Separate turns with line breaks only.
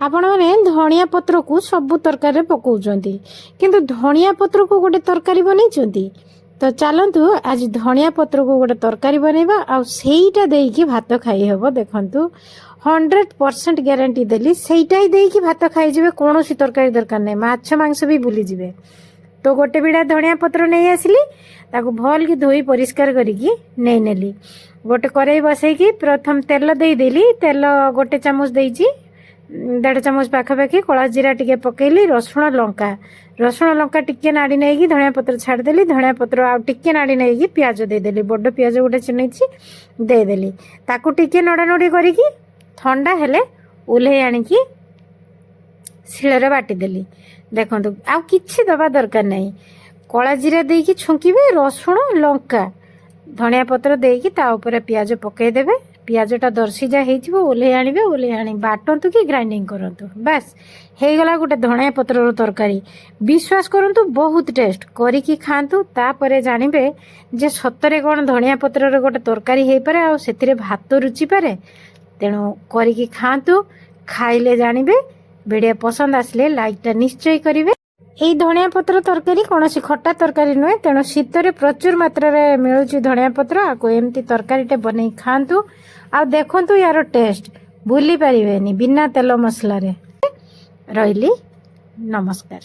आपण मैंने धनिया पत्र को सबु तरकारी पकाउछंती किंतु धनिया पत्र को गोटे तरकारी बनैछंती। तो चलतु आज धनिया पत्र को गोटे तरकारी बनैबा आ सेईटा देकी भात खाई हबो। देखंतु 100% ग्यारंटी देली सेईटा ही देकी भात खाई जिवे, कोनोसी तरकारी दरकार नै, माछ मांस भी भूली जिवे। तो गोटे बिड़ा धनिया पत्र नहीं आसली, ताको भल की धोई परिष्कार करिकी नहीं नेली। गोटे कड़ाई बसैकी प्रथम तेल दे देली, तेल गोटे चामच देइची, 1.5 चामच पाखापाखि कला जीरा टिके पकेली, रसुण लंका टिके नाड़ी नहीं धनिया पत्र छाड़देली, धनिया पत्र आ टिके नाड़ी नहीं प्याज देदेली, बड़ प्याज गोटे चिन्हैची देदेली, ताकू टिके नड़ा नड़ी करिकी ठंडा हेले ओल्हे आनिकी शिଳରେ बाटिदेली। देखंतु आउ किछि दबा दरकार नहीं, कला जीरा देकी छुंकीबे, रसुण लंका धनिया पत्र देकी ता ऊपर प्याज पकई देबे, पियाजटा दर्शिजा होइथिबो ओल्हे आनिबे, ओल्हे आनी बाटंतु कि ग्राइंडिंग करंतु, बस हे गला गोटे धनिया पत्रर तरकारी। विश्वास करंतु बहुत टेस्ट करिकी खांतु, तापरे जानिबे जे सतरे कोन धनिया पत्रर गोटे तरकारी हेइ पारे आ सेथिरे भात रुचि पारे। तेणु करिकी खांतु, खाइले जानिबे। वीडियो पसंद आसले लाइकटा निश्चय करिवे। এই ধনিয়া পତ୍ର তরকারি কোনসি খটা তরকারি নুহে, তেণু শীতরে প্রচুর মাত্রারে মিলুছি ধনিয়া পত্র। আকু এমতি তরকারিটা বনাই খান্তু আর দেখন্তু ইয়ার টেস্ট ভুলি পারিবেনি বিনা তেল মশলারে। রইলি, নমস্কার।